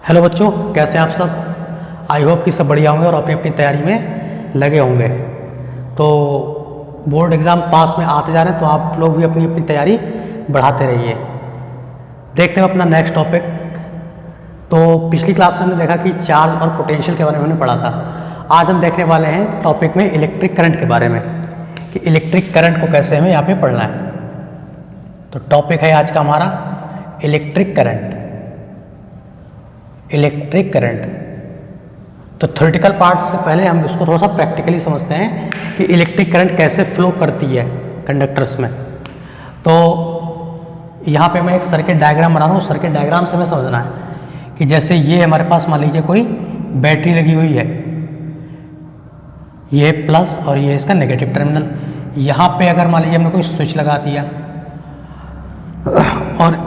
Hello बच्चों, कैसे हैं आप सब। आई होप कि सब बढ़िया होंगे और अपनी अपनी तैयारी में लगे होंगे। तो बोर्ड एग्ज़ाम पास में आते जा रहे हैं, तो आप लोग भी अपनी अपनी तैयारी बढ़ाते रहिए। देखते हैं अपना नेक्स्ट टॉपिक। तो पिछली क्लास में हमने देखा कि चार्ज और पोटेंशियल के बारे में हमने पढ़ा था। आज हम देखने वाले हैं टॉपिक में इलेक्ट्रिक करंट के बारे में, कि इलेक्ट्रिक करंट को कैसे हमें यहाँ पे पढ़ना है। तो टॉपिक है आज का हमारा इलेक्ट्रिक करंट। Electric current. तो थ्योरेटिकल पार्ट से पहले हम इसको थोड़ा सा प्रैक्टिकली समझते हैं कि इलेक्ट्रिक करंट कैसे फ्लो करती है कंडक्टर्स में। तो यहाँ पे मैं एक सर्किट डायग्राम बना रहा हूँ। सर्किट डायग्राम से हमें समझना है कि जैसे ये हमारे पास मान लीजिए कोई बैटरी लगी हुई है, ये प्लस और ये इसका नेगेटिव टर्मिनल। यहाँ पे अगर मान लीजिए हमने कोई स्विच लगा दिया और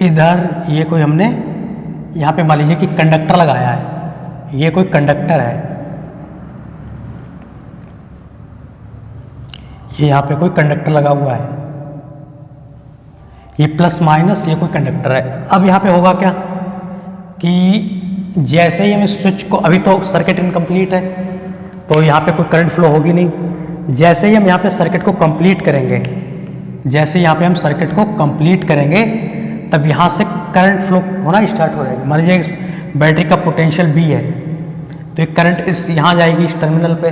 इधर ये कोई हमने यहाँ पे मान लीजिए कि कंडक्टर लगाया है, ये कोई कंडक्टर है, ये यहाँ पे कोई कंडक्टर लगा हुआ है, ये प्लस माइनस ये कोई कंडक्टर है। अब यहाँ पे होगा क्या कि जैसे ही हम इस स्विच को, अभी तो सर्किट इनकम्प्लीट है तो यहाँ पे कोई करंट फ्लो होगी नहीं। जैसे ही हम यहाँ पे सर्किट को कंप्लीट करेंगे, जैसे यहाँ पे हम सर्किट को कंप्लीट करेंगे, तब यहाँ से करंट फ्लो होना स्टार्ट हो जाएगी। मान लीजिए बैटरी का पोटेंशियल B है, तो एक करंट इस यहाँ जाएगी इस टर्मिनल पे।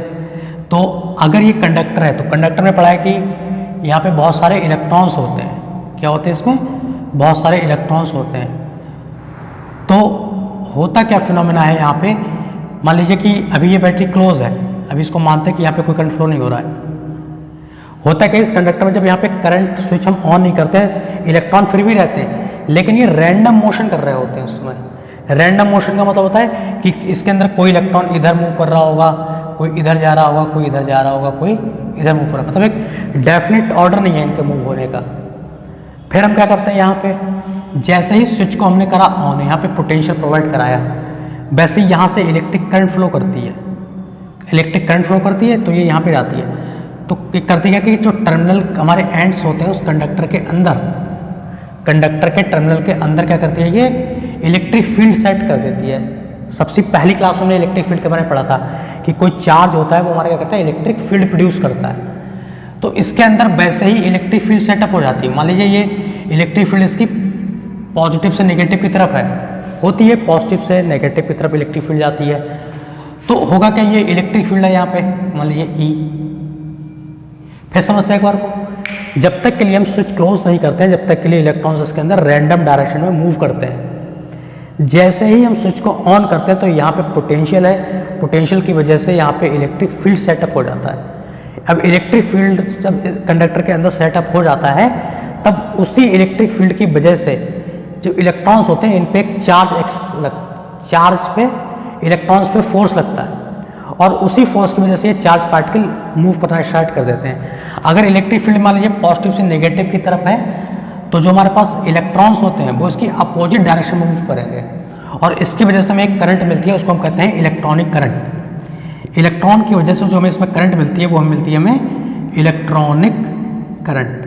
तो अगर ये कंडक्टर है, तो कंडक्टर में पढ़ा है कि यहाँ पे बहुत सारे इलेक्ट्रॉन्स होते हैं। क्या होते हैं इसमें? बहुत सारे इलेक्ट्रॉन्स होते हैं। तो होता क्या फिनोमेना है यहाँ पे, मान लीजिए कि अभी ये बैटरी क्लोज है, अभी इसको मानते हैं कि यहाँ पे कोई करंट फ्लो नहीं हो रहा है। होता है कि इस कंडक्टर में जब यहाँ पे करंट स्विच हम ऑन नहीं करते हैं, इलेक्ट्रॉन फिर भी रहते हैं, लेकिन ये रैंडम मोशन कर रहे होते हैं। उसमें रैंडम मोशन का मतलब होता है कि इसके अंदर कोई इलेक्ट्रॉन इधर मूव कर रहा होगा, कोई इधर जा रहा होगा, कोई इधर जा रहा होगा, कोई इधर मूव कर रहा होगा। मतलब एक डेफिनेट ऑर्डर नहीं है इनके मूव होने का। फिर हम क्या करते हैं, यहाँ पे जैसे ही स्विच को हमने करा ऑन, यहाँ पे पोटेंशियल प्रोवाइड कराया, वैसे ही यहाँ से इलेक्ट्रिक करंट फ्लो करती है। इलेक्ट्रिक करंट फ्लो करती है तो ये यहाँ पे जाती है। तो करती है कि जो टर्मिनल हमारे एंड्स होते हैं उस कंडक्टर के अंदर, कंडक्टर के टर्मिनल के अंदर क्या करती है, ये इलेक्ट्रिक फील्ड सेट कर देती है। सबसे पहली क्लास में हमने इलेक्ट्रिक फील्ड के बारे में पढ़ा था कि कोई चार्ज होता है वो हमारा क्या करता है, इलेक्ट्रिक फील्ड प्रोड्यूस करता है। तो इसके अंदर वैसे ही इलेक्ट्रिक फील्ड सेटअप हो जाती है। मान लीजिए ये इलेक्ट्रिक फील्ड इसकी पॉजिटिव से नेगेटिव की तरफ है, होती है पॉजिटिव से नेगेटिव की तरफ इलेक्ट्रिक फील्ड जाती है। तो होगा क्या, ये इलेक्ट्रिक फील्ड है यहाँ पे मान लीजिए E। फिर समझते हैं एक बार को, जब तक के लिए हम स्विच क्लोज नहीं करते हैं, जब तक के लिए इलेक्ट्रॉन्स इसके अंदर रैंडम डायरेक्शन में मूव करते हैं। जैसे ही हम स्विच को ऑन करते हैं तो यहाँ पे पोटेंशियल है, पोटेंशियल की वजह से यहाँ पे इलेक्ट्रिक फील्ड सेटअप हो जाता है। अब इलेक्ट्रिक फील्ड जब कंडक्टर के अंदर सेटअप हो जाता है, तब उसी इलेक्ट्रिक फील्ड की वजह से जो इलेक्ट्रॉन्स होते हैं इन पे एक चार्ज पे इलेक्ट्रॉन्स पे फोर्स लगता है, और उसी फोर्स की वजह से ये चार्ज पार्टिकल मूव करना स्टार्ट कर देते हैं। अगर इलेक्ट्रिक फील्ड मान लीजिए पॉजिटिव से नेगेटिव की तरफ है, तो जो हमारे पास इलेक्ट्रॉन्स होते हैं वो इसकी अपोजिट डायरेक्शन में मूव करेंगे, और इसकी वजह से हमें एक करंट मिलती है, उसको हम कहते हैं इलेक्ट्रॉनिक करंट। इलेक्ट्रॉन की वजह से जो हमें इसमें करंट मिलती है वो हमें मिलती है हमें इलेक्ट्रॉनिक करंट।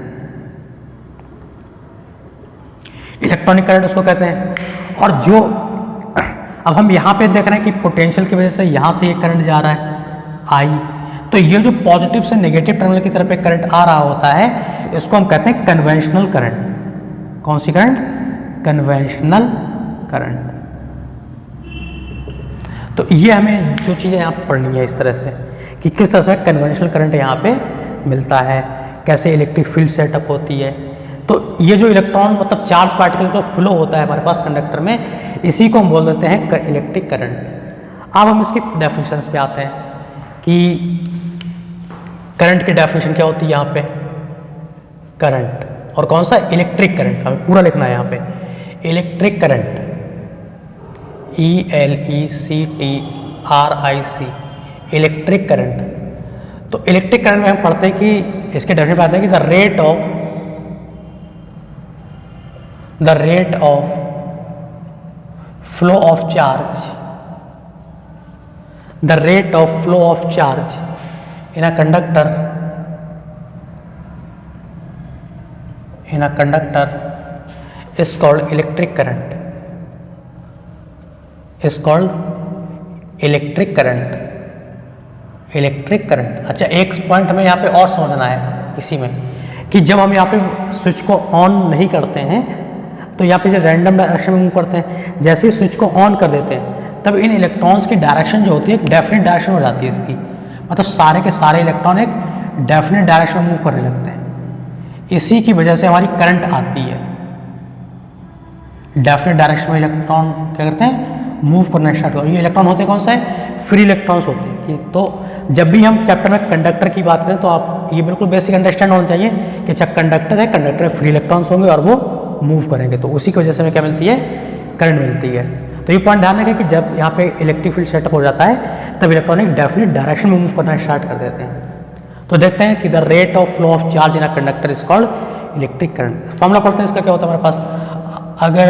इलेक्ट्रॉनिक करंट उसको कहते हैं। और जो अब हम यहाँ पे देख रहे हैं कि पोटेंशियल की वजह से यहाँ से ये करंट जा रहा है I, तो ये जो पॉजिटिव से नेगेटिव टर्मिनल की तरफ एक करंट आ रहा होता है, इसको हम कहते हैं कन्वेंशनल करंट। कौन सी करंट? Conventional current. तो ये हमें जो चीज़ें यहाँ पढ़नी है इस तरह से, कि किस तरह से कन्वेंशनल करंट यहाँ पे मिलता है, कैसे इलेक्ट्रिक फील्ड सेटअप होती है। तो ये जो इलेक्ट्रॉन मतलब चार्ज पार्टिकल जो फ्लो होता है हमारे पास कंडक्टर में, इसी को हम बोल देते हैं इलेक्ट्रिक करंट। अब हम इसकी डेफिनेशंस पे आते हैं कि करंट की डेफिनेशन क्या होती है। यहाँ पे करंट और कौन सा, इलेक्ट्रिक करंट, हमें पूरा लिखना है यहाँ पे। Electric current ELECTRIC, electric current. तो इलेक्ट्रिक करंट में हम पढ़ते हैं कि इसके डेफिनेशन पे आते हैं कि the rate of flow of charge, the rate of flow of charge in a conductor is called electric current। Is called electric current. Electric current. अच्छा, एक पॉइंट हमें यहाँ पे और समझना है इसी में कि जब हम यहाँ पे स्विच को ऑन नहीं करते हैं तो यहाँ पे जो रैंडम डायरेक्शन में मूव करते हैं, जैसे ही स्विच को ऑन कर देते हैं तब इन इलेक्ट्रॉन्स की डायरेक्शन जो होती है एक डेफिनेट डायरेक्शन हो जाती है इसकी, मतलब सारे के सारे इलेक्ट्रॉन एक डेफिनेट डायरेक्शन में मूव करने लगते हैं। इसी की वजह से हमारी करंट आती है। डेफिनेट डायरेक्शन में इलेक्ट्रॉन क्या करते हैं, मूव करना स्टार्ट करते हैं। ये इलेक्ट्रॉन होते कौन सा है, फ्री इलेक्ट्रॉन्स होते हैं। तो जब भी हम चैप्टर में कंडक्टर की बात करें तो आप ये बिल्कुल बेसिक अंडरस्टैंड होना चाहिए कि अच्छा कंडक्टर है, कंडक्टर में फ्री इलेक्ट्रॉन्स होंगे और वो मूव करेंगे, तो उसी की वजह से हमें क्या मिलती है, करंट मिलती है। तो ये पॉइंट ध्यान रखें कि जब यहाँ पे इलेक्ट्रिक फील्ड सेटअप हो जाता है तब इलेक्ट्रॉन एक डेफिनेट डायरेक्शन में मूव करना स्टार्ट कर देते हैं। तो देखते हैं कि the rate of flow of charge in a conductor is called electric current. Formula पढ़ते हैं इसका, क्या होता है हमारे पास। अगर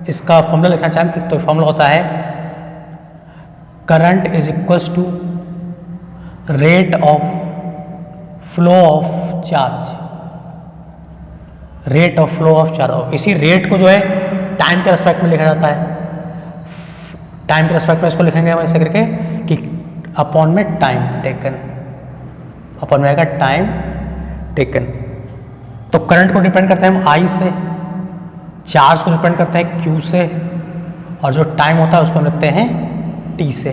इसका फॉर्मूला लिखना चाहें तो फॉर्मूला होता है current is equals to rate of flow of charge. Rate of flow of charge, इसी रेट को जो है टाइम के रेस्पेक्ट में लिखा जाता है। टाइम के रेस्पेक्ट में इसको लिखेंगे हम ऐसे करके कि अपॉन में टाइम टेकन, अपॉन में आएगा टाइम टेकन। तो करंट को डिपेंड करते हैं हम आई से, चार्ज को डिपेंड करते हैं क्यू से, और जो टाइम होता है उसको हम लिखते हैं टी से।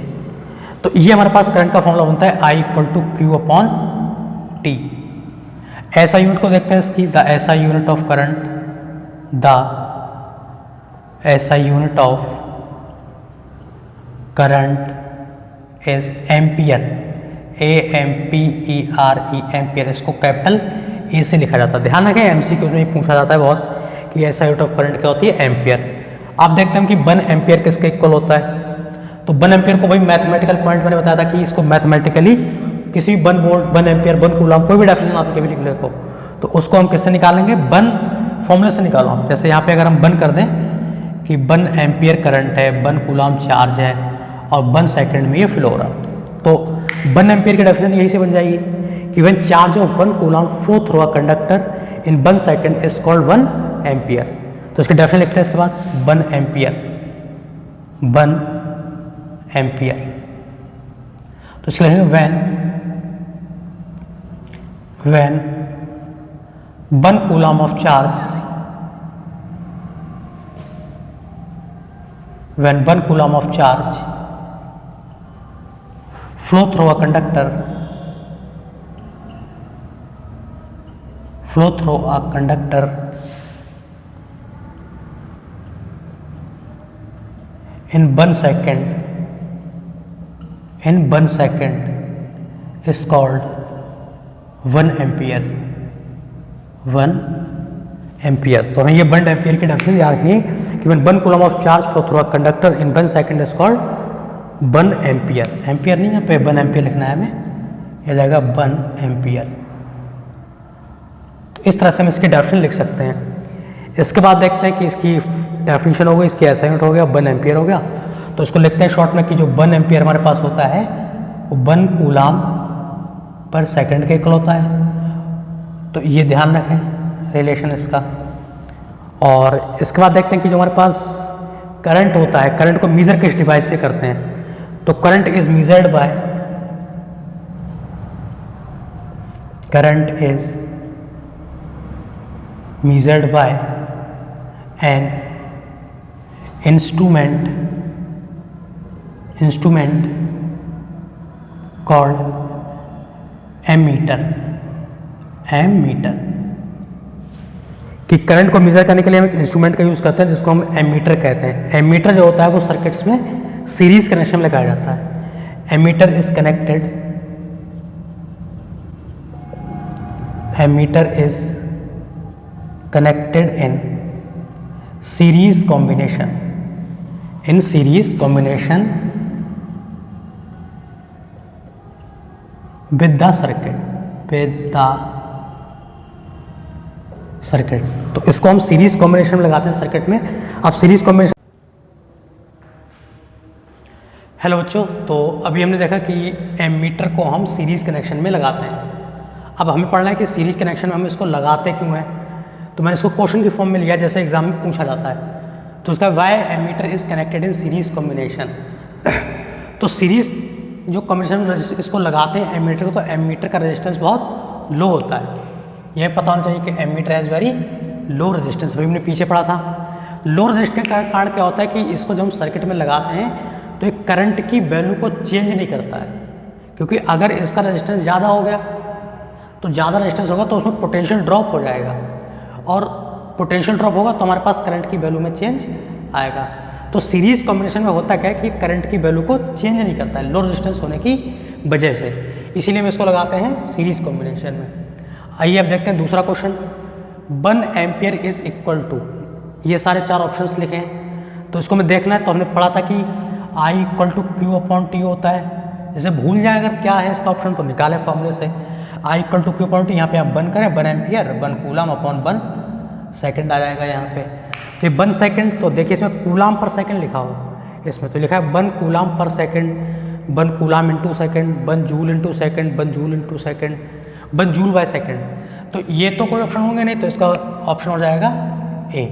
तो ये हमारे पास करंट का फॉर्मूला बनता है I equal to Q upon T. SI unit को देखते हैं इसकी, the SI unit of current, the SI unit of current is ampere, AMPERE, ampere. इसको कैपिटल ए से लिखा जाता है। ध्यान रखें MCQ में पूछा जाता है बहुत कि ऐसा यूनिट ऑफ करंट क्या होती है, एम्पियर। आप देखते हैं कि 1 एम्पियर किसके इक्वल होता है, तो 1 एम्पियर को भाई मैथमेटिकल पॉइंट मैंने बताया था कि इसको मैथमेटिकली किसी भी 1 वोल्ट 1 एम्पियर 1 कूलम कोई भी डेफिनेशन आती है केमिकल को, तो उसको हम किससे निकालेंगे, 1 फॉर्मूले से निकालो आप। जैसे यहाँ पे अगर हम 1 कर दें कि 1 एम्पियर करंट है, 1 कूलम चार्ज है और 1 सेकंड में ये फ्लो हो रहा, तो 1 एम्पियर की डेफिनेशन यही से बन जाएगी कि when charge of 1 coulomb flow through a conductor in 1 second is called 1 ampere. तो इसके डेफिनेशन लिखते हैं इसके बाद 1 एम्पियर, 1 एम्पियर। तो इसके लिखेंगे when 1 coulomb of charge, when 1 coulomb of charge flow through a conductor, flow through a conductor in 1 second, in 1 second is called 1 ampere, 1 ampere. तो हमें ये 1 एम्पियर की डेफिनेशन याद रखनी है कि when 1 coulomb of charge flow through a conductor in 1 second is called 1 ampere. Ampere नहीं, यहाँ पे 1 एम्पियर लिखना है हमें, यह जाएगा 1 एम्पियर। तो इस तरह से हम इसकी डेफिनेशन लिख सकते हैं। इसके बाद देखते हैं कि इसकी डेफिनेशन हो गई, इसकी ऐसा यूनिट हो गया, 1 एम्पियर हो गया। तो इसको लिखते हैं शॉर्ट में कि जो 1 एम्पियर हमारे पास होता है वो 1 कूलम पर सेकंड के इक्वल होता है। तो ये ध्यान रखें रिलेशन इसका। और इसके बाद देखते हैं कि जो हमारे पास करंट होता है, करंट को मेजर किस डिवाइस से करते हैं, तो current is measured by, current is measured by an instrument called ammeter। कि करंट को मेजर करने के लिए हम एक इंस्ट्रूमेंट का यूज करते हैं जिसको हम एमीटर कहते हैं। एमीटर जो होता है वो सर्किट्स में सीरीज कनेक्शन में लगाया जाता है। Ammeter is connected, ammeter is connected in series combination, in series combination with the circuit, तो इसको हम सीरीज कॉम्बिनेशन में लगाते हैं सर्किट में। अब सीरीज कॉम्बिनेशन, हेलो बच्चों, तो अभी हमने देखा कि एमीटर को हम सीरीज कनेक्शन में लगाते हैं। अब हमें पढ़ना है कि सीरीज कनेक्शन में हम इसको लगाते क्यों हैं। तो मैंने इसको क्वेश्चन की फॉर्म में लिया जैसे एग्जाम में पूछा जाता है। तो उसका why ammeter is connected in series combination. तो सीरीज जो कॉम्बिनेशन इसको लगाते हैं एमीटर को, तो एमीटर का रेजिस्टेंस बहुत लो होता है। यह पता होना चाहिए कि ammeter has very low resistance. अभी हमने पीछे पढ़ा था। लो रेजिस्टेंस का कारण क्या होता है कि इसको जब हम सर्किट में लगाते हैं तो एक करंट की वैल्यू को चेंज नहीं करता है, क्योंकि अगर इसका रेजिस्टेंस ज़्यादा हो गया तो ज़्यादा रेजिस्टेंस होगा तो उसमें पोटेंशियल ड्रॉप हो जाएगा, और पोटेंशियल ड्रॉप होगा तो हमारे पास करंट की वैल्यू में चेंज आएगा। तो सीरीज कॉम्बिनेशन में होता क्या है कि करंट की वैल्यू को चेंज नहीं करता है लो रेजिस्टेंस होने की वजह से, इसीलिए हम इसको लगाते हैं सीरीज कॉम्बिनेशन में। आइए अब देखते हैं दूसरा question. 1 ampere is equal to, ये सारे 4 ऑप्शंस लिखे हैं, तो इसको हमें देखना है। तो हमने पढ़ा था कि I equal to Q upon T होता है। जैसे भूल जाए अगर क्या है इसका ऑप्शन तो निकालें फॉर्मूले से। I equal to Q upon T, यहाँ पे आप 1 करें 1 एम्पियर 1 कूलम अपॉन 1 सेकेंड आ जाएगा यहाँ पे। तो 1 सेकेंड, तो देखिए इसमें कूलम पर सेकेंड लिखा हो, इसमें तो लिखा है 1 coulomb per second, 1 coulomb into second, 1 joule into second, 1 joule into second, 1 joule by second. तो ये तो कोई ऑप्शन होंगे नहीं, तो इसका ऑप्शन हो जाएगा ए।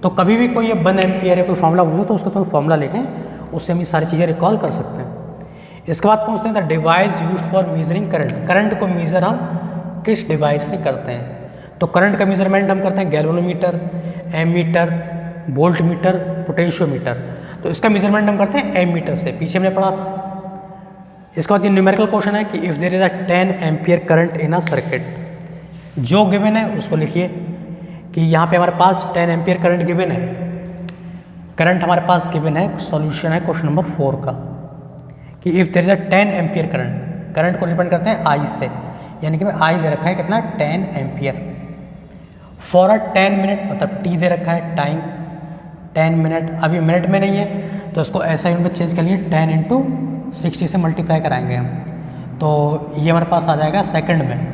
तो कभी भी कोई 1 एम्पियर या कोई फॉर्मूला पूछो तो उसका तो फॉर्मूला लिखें, उससे हम ये सारी चीज़ें रिकॉल कर सकते हैं। इसके बाद पूछते हैं the device used for measuring current. Current को मेजर हम किस डिवाइस से करते हैं? तो करंट का मेजरमेंट हम करते हैं galvanometer, ammeter, volt meter, potentiometer. तो इसका मेजरमेंट हम करते हैं एमीटर से, पीछे हमने पढ़ा था। इसके बाद ये न्यूमेरिकल क्वेश्चन है कि if there is a 10 ampere current in a circuit, जो गिवन है उसको लिखिए कि यहाँ पे हमारे पास 10 एम्पियर करंट गिवन है। करंट हमारे पास गिवन है, सॉल्यूशन है क्वेश्चन नंबर 4 का, कि if there is a 10 ampere current, current को रिप्रेजेंट करते हैं आई से, यानी कि आई दे रखा है कितना 10 एम्पियर फॉर अ 10 मिनट, मतलब टी दे रखा है टाइम 10 मिनट, अभी मिनट में नहीं है तो इसको ऐसा यूनिट में चेंज कर लिए 10 इंटू 60 से मल्टीप्लाई कराएंगे हम, तो ये हमारे पास आ जाएगा सेकंड में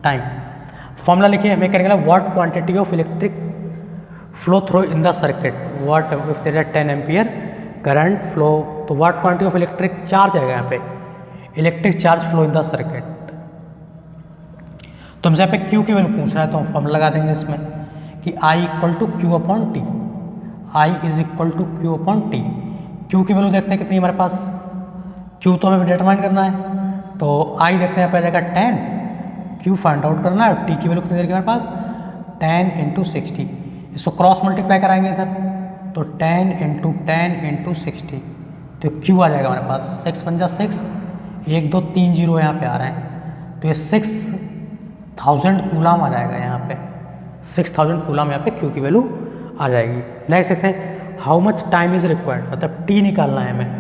टाइम। फॉर्मूला लिखिए हमें करेंगे what quantity of electric flow through in the circuit, what if there is 10 ampere current flow, तो what quantity of electric charge आएगा यहाँ पे, electric charge flow in the circuit. तो हमसे यहाँ पे Q की वैल्यू पूछ रहा है, तो हम फॉर्मूला लगा देंगे इसमें कि I equal to Q upon T, I is equal to Q upon T. Q की वैल्यू देखते हैं कितनी हमारे पास, Q तो हमें डिटरमाइन करना है, तो I देखते हैं यहाँ पे आ जाएगा 10, Q फाइंड आउट करना है, T की वैल्यू कितनी देगी हमारे पास 10 इंटू 60, इसको क्रॉस मल्टीप्लाई कराएंगे इधर, तो 10 इंटू 10 इंटू 60, तो Q आ जाएगा हमारे पास 6 पंजा 6, 1 2 3 जीरो यहाँ पे आ रहे हैं, तो ये 6000 कूलम आ जाएगा यहाँ पे, 6000 कूलम यहाँ पे Q की वैल्यू आ जाएगी। नेक्स्ट देखते हैं how much time is required, मतलब T निकालना है हमें,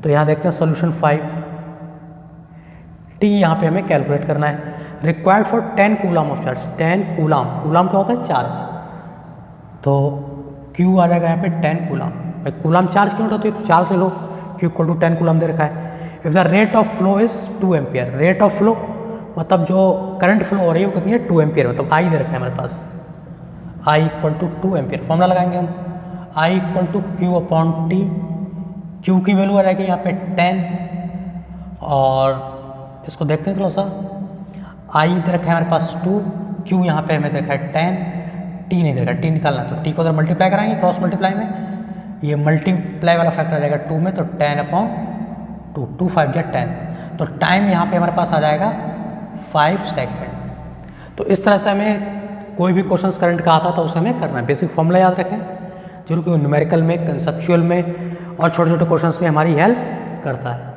तो यहाँ देखते हैं सोल्यूशन 5, T यहाँ पे हमें कैलकुलेट करना है। Required for 10 coulomb of charge, 10 coulomb, coulomb क्या होता है चार्ज, तो Q आ जाएगा यहाँ पे 10 कूलम, भाई कूलम चार्ज क्यों होता है तो चार्ज ले लो, Q इक्वल टू 10 कूलम दे रखा है। If the rate of flow is 2 ampere, rate of flow मतलब जो करंट फ्लो हो रही है वो कितनी है 2 एम्पियर, मतलब I दे रखा है हमारे पास, I equal to 2 ampere. Formula लगाएंगे हम I equal to Q upon T, Q की वैल्यू आ जाएगी यहाँ पे 10, और इसको देखते हैं थोड़ा सा, I दे रखा है हमारे पास 2, Q यहाँ पे हमें देखा है 10, T नहीं दे रखा, T निकालना है, तो T को उधर मल्टीप्लाई कराएंगे क्रॉस मल्टीप्लाई में, ये मल्टीप्लाई वाला फैक्टर आ जाएगा 2 में, तो 10 अपॉन 2, 2 5 जा 10, तो टाइम यहाँ पे हमारे पास आ जाएगा 5 सेकेंड। तो इस तरह से हमें कोई भी क्वेश्चन करंट का आता था उसे हमें करना है। बेसिक फॉर्मूला याद रखें जरूर, क्योंकि न्यूमेरिकल में, कंसेप्चुअल में और छोटे छोटे क्वेश्चंस में हमारी हेल्प करता है।